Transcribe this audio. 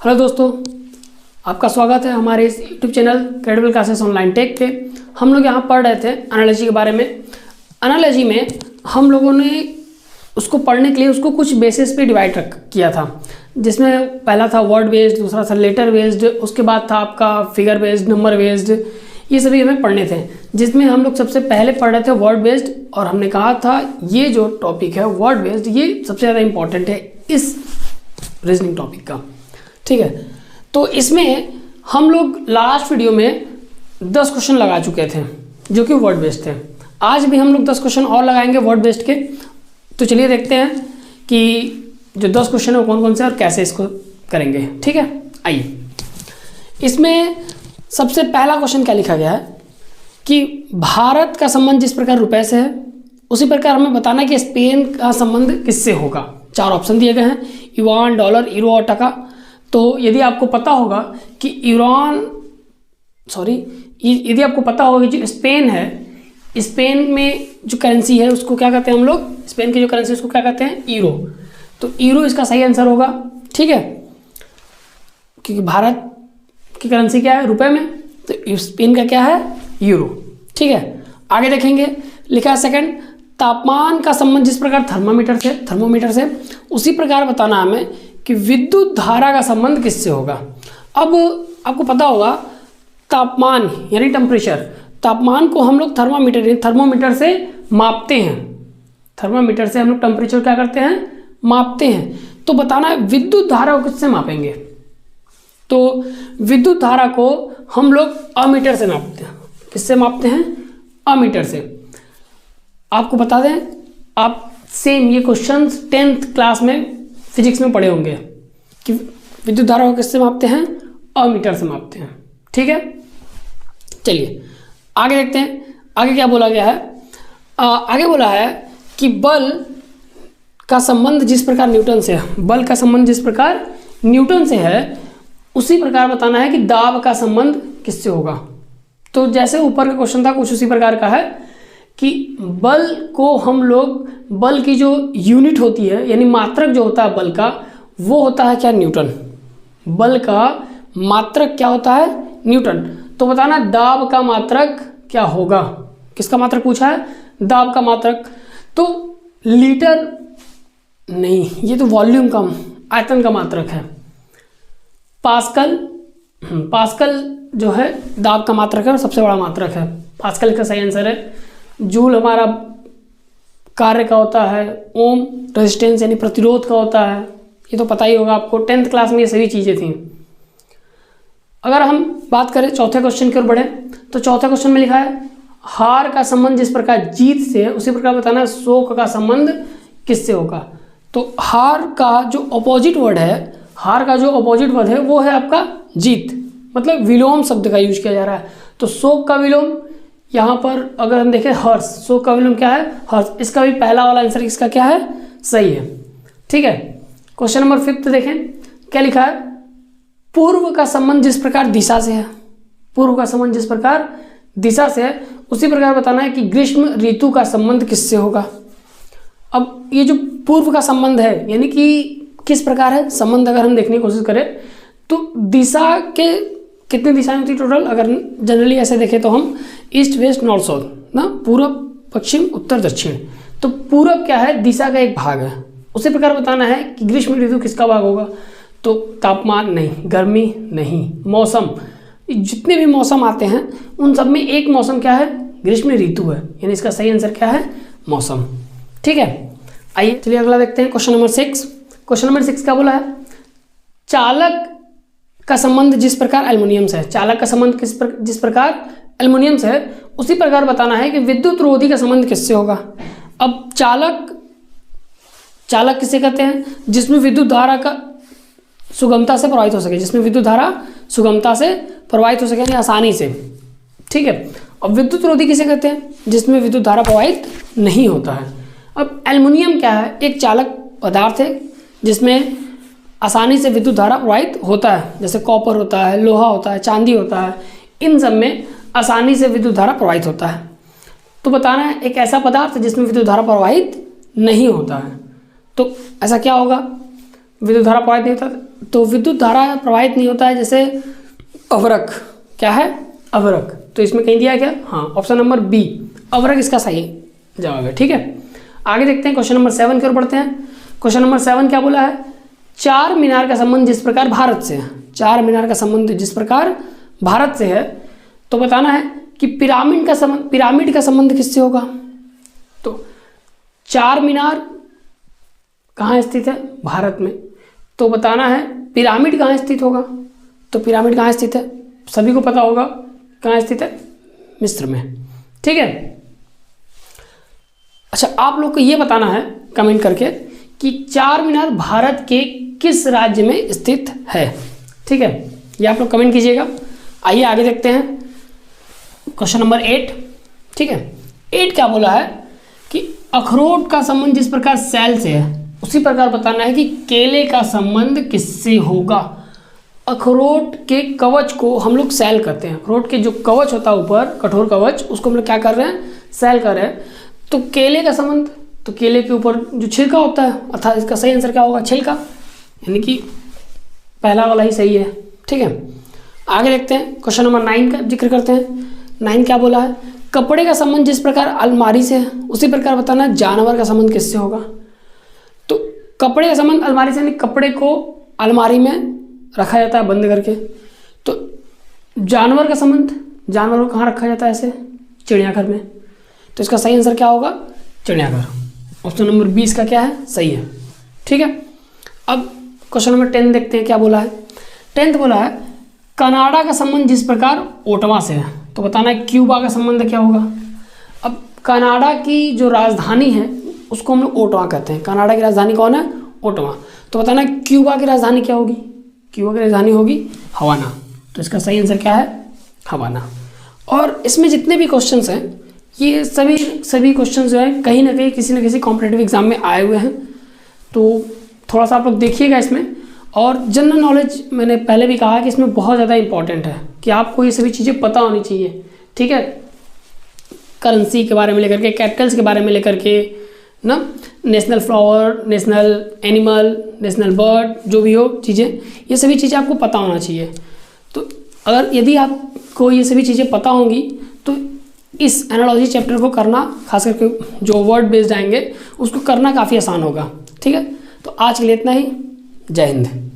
Hello दोस्तों, आपका स्वागत है हमारे इस YouTube channel Credible Classes Online Tech पे। हम लोग यहाँ पढ़ रहे थे एनालॉजी के बारे में। एनालॉजी में हम लोगों ने उसको पढ़ने के लिए उसको कुछ बेसिस पे डिवाइड किया था, जिसमें पहला था वर्ड बेस्ड, दूसरा था लेटर बेस्ड, उसके बाद था आपका फिगर बेस्ड, नंबर बेस्ड, ये सभी हमें पढ़ने थे। जिसमें हम लोग सबसे पहले पढ़ रहे थे वर्ड बेस्ड, और हमने कहा था ये जो टॉपिक है वर्ड बेस्ड ये सबसे ज़्यादा इंपॉर्टेंट है इस रीजनिंग टॉपिक का। ठीक है, तो इसमें हम लोग लास्ट वीडियो में 10 क्वेश्चन लगा चुके थे जो कि वर्ड बेस्ड थे। आज भी हम लोग 10 क्वेश्चन और लगाएंगे वर्ड बेस्ड के। तो चलिए देखते हैं कि जो 10 क्वेश्चन है वो कौन कौन से और कैसे इसको करेंगे। ठीक है, आइए। इसमें सबसे पहला क्वेश्चन क्या लिखा गया है कि भारत का संबंध जिस प्रकार रुपए से है उसी प्रकार हमें बताना है कि स्पेन का संबंध किससे होगा। 4 ऑप्शन दिए गए हैं, युआन, डॉलर, यूरो और टका। तो यदि आपको पता होगा कि यदि आपको पता होगा कि जो स्पेन है, स्पेन में जो करेंसी है उसको क्या कहते हैं हम लोग, स्पेन की जो करेंसी है उसको क्या कहते हैं, यूरो। तो यूरो इसका सही आंसर होगा। ठीक है, क्योंकि भारत की करेंसी क्या है, रुपए में, तो स्पेन का क्या है, यूरो। ठीक है, आगे देखेंगे। लिखा है सेकंड, तापमान का संबंध जिस प्रकार थर्मोमीटर से उसी प्रकार बताना हमें कि विद्युत धारा का संबंध किससे होगा। अब आपको पता होगा तापमान यानी टेम्परेचर, तापमान को हम लोग थर्मोमीटर से मापते हैं। थर्मोमीटर से हम लोग टेम्परेचर क्या करते हैं, मापते हैं। तो बताना है विद्युत धारा को किससे मापेंगे। तो विद्युत धारा को हम लोग अमीटर से मापते हैं। किससे मापते हैं, अमीटर से। आपको बता दें, आप सेम ये क्वेश्चन 10th क्लास में फिजिक्स में पढ़े होंगे कि विद्युत धारा को किससे मापते हैं, अमीटर से मापते हैं। ठीक है, चलिए आगे देखते हैं। आगे क्या बोला गया है, आगे बोला है कि बल का संबंध जिस प्रकार न्यूटन से है, बल का संबंध जिस प्रकार न्यूटन से है उसी प्रकार बताना है कि दाब का संबंध किससे होगा। तो जैसे ऊपर का क्वेश्चन था कुछ उसी प्रकार का है कि बल को हम लोग, बल की जो यूनिट होती है यानी मात्रक जो होता है बल का, वो होता है क्या, न्यूटन। बल का मात्रक क्या होता है, न्यूटन। तो बताना दाब का मात्रक क्या होगा। किसका मात्रक पूछा है, दाब का मात्रक। तो लीटर नहीं, ये तो वॉल्यूम का, आयतन का मात्रक है। पास्कल जो है दाब का मात्रक है और सबसे बड़ा मात्रक है। पास्कल का सही आंसर है। जूल हमारा कार्य का होता है। ओम रेजिस्टेंस यानी प्रतिरोध का होता है। ये तो पता ही होगा आपको, 10th क्लास में ये सभी चीज़ें थी। अगर हम बात करें चौथे क्वेश्चन की ओर बढ़े तो चौथे क्वेश्चन में लिखा है हार का संबंध जिस प्रकार जीत से है उसी प्रकार बताना है शोक का संबंध किससे होगा। तो हार का जो अपोजिट वर्ड है, हार का जो अपोजिट वर्ड है वो है आपका जीत, मतलब विलोम शब्द का यूज किया जा रहा है। तो शोक का विलोम यहाँ पर अगर हम देखें हर्ष, शोक का विलोम क्या है, हर्ष। इसका भी पहला वाला आंसर इसका क्या है, सही है। ठीक है, क्वेश्चन नंबर 5 देखें क्या लिखा है, पूर्व का संबंध जिस प्रकार दिशा से है, पूर्व का संबंध जिस प्रकार दिशा से है उसी प्रकार बताना है कि ग्रीष्म ऋतु का संबंध किससे होगा। अब ये जो पूर्व का संबंध है यानी कि किस प्रकार है संबंध, अगर हम देखने की कोशिश करें तो दिशा के कितनी दिशाएं होती है टोटल, अगर जनरली ऐसे देखें तो हम ईस्ट वेस्ट नॉर्थ साउथ ना, पूर्व पश्चिम उत्तर दक्षिण। तो पूरब क्या है, दिशा का एक भाग है। उसी प्रकार बताना है कि ग्रीष्म ऋतु किसका भाग होगा। तो तापमान नहीं, गर्मी नहीं, मौसम, जितने भी मौसम आते हैं उन सब में एक मौसम क्या है, ग्रीष्म ऋतु है, यानी इसका सही आंसर क्या है, मौसम। ठीक है, आइए चलिए अगला देखते हैं क्वेश्चन नंबर 6। क्वेश्चन नंबर 6 क्या बोला है, चालक का संबंध जिस प्रकार एल्युमिनियम से है, चालक का संबंध जिस प्रकार एल्युमिनियम से है उसी प्रकार बताना है कि विद्युत रोधी का संबंध किससे होगा। अब चालक किसे कहते हैं, जिसमें विद्युत धारा का सुगमता से प्रवाहित हो सके, जिसमें विद्युत धारा सुगमता से प्रवाहित हो सके यानी आसानी से। ठीक है, अब विद्युत रोधी किसे कहते हैं, जिसमें विद्युत धारा प्रवाहित नहीं होता है। अब एल्युमिनियम क्या है, एक चालक पदार्थ है जिसमें आसानी से विद्युत धारा प्रवाहित होता है, जैसे कॉपर होता है, लोहा होता है, चांदी होता है, इन सब में आसानी से विद्युत धारा प्रवाहित होता है। तो बताना है एक ऐसा पदार्थ जिसमें विद्युत धारा प्रवाहित नहीं होता है। तो ऐसा क्या होगा, विद्युत धारा प्रवाहित नहीं होता, तो विद्युत धारा प्रवाहित नहीं होता है जैसे अवरक। क्या है? अवरक। तो इसमें कहीं दिया क्या? हाँ, ऑप्शन नंबर बी अवरक इसका सही जवाब है। ठीक है, आगे देखते हैं क्वेश्चन नंबर 7 की ओर बढ़ते हैं। क्वेश्चन नंबर 7 क्या बोला है? चार मीनार का संबंध जिस प्रकार भारत से है, चार मीनार का संबंध जिस प्रकार भारत से है, तो बताना है कि पिरामिड का संबंध किससे होगा। तो चार मीनार कहाँ स्थित है? भारत में। तो बताना है पिरामिड कहाँ स्थित होगा। तो पिरामिड कहाँ स्थित है? सभी को पता होगा कहाँ स्थित है? मिस्र में। ठीक है, अच्छा आप लोग को ये बताना है कमेंट करके कि चार मीनार भारत के किस राज्य में स्थित है। ठीक है, ये आप लोग कमेंट कीजिएगा। आइए आगे देखते हैं क्वेश्चन नंबर 8। ठीक है, 8 क्या बोला है कि अखरोट का संबंध जिस प्रकार सेल से है उसी प्रकार बताना है कि केले का संबंध किससे होगा। अखरोट के कवच को हम लोग सेल करते हैं, अखरोट के जो कवच होता है ऊपर कठोर कवच, उसको हम लोग क्या कर रहे हैं? सेल कर रहे हैं। तो केले का संबंध, तो केले के ऊपर जो छिलका होता है, अर्थात इसका सही आंसर क्या होगा? छिलका, यानी कि पहला वाला ही सही है। ठीक है, आगे देखते हैं क्वेश्चन नंबर 9 का जिक्र करते हैं। 9 क्या बोला है? कपड़े का संबंध जिस प्रकार अलमारी से है उसी प्रकार बताना जानवर का संबंध किससे होगा। तो कपड़े का संबंध अलमारी से, यानी कपड़े को अलमारी में रखा जाता है बंद करके। तो जानवर का संबंध, जानवर को कहाँ रखा जाता है? ऐसे चिड़ियाघर में। तो इसका सही आंसर क्या होगा? चिड़ियाघर। ऑप्शन नंबर 20 का क्या है? सही है। ठीक है, अब क्वेश्चन नंबर 10 देखते हैं क्या बोला है। 10th बोला है कनाडा का संबंध जिस प्रकार ओटावा से है, तो बताना है क्यूबा का संबंध क्या होगा। अब कनाडा की जो राजधानी है उसको हम लोग ओटावा कहते हैं। कनाडा की राजधानी कौन है? ओटावा। तो बताना है क्यूबा की राजधानी क्या होगी? क्यूबा की राजधानी होगी हवाना। तो इसका सही आंसर क्या है? हवाना। और इसमें जितने भी क्वेश्चंस हैं ये सभी क्वेश्चंस जो हैं कहीं ना कहीं किसी न किसी कॉम्पिटिटिव एग्जाम में आए हुए हैं। तो थोड़ा सा आप लोग देखिएगा इसमें। और जनरल नॉलेज मैंने पहले भी कहा कि इसमें बहुत ज़्यादा इंपॉर्टेंट है कि आपको ये सभी चीज़ें पता होनी चाहिए। ठीक है, करेंसी के बारे में लेकर के, कैपिटल्स के बारे में लेकर के ना, national flower, national animal, national bird, जो भी हो चीज़ें, ये सभी चीज़ें आपको पता होना चाहिए। तो अगर यदि आपको ये सभी चीज़ें पता होंगी तो इस एनालॉजी चैप्टर को करना, खास करके जो वर्ड बेस्ड आएंगे उसको करना काफ़ी आसान होगा। ठीक है, तो आज के लिए इतना ही। जय हिंद।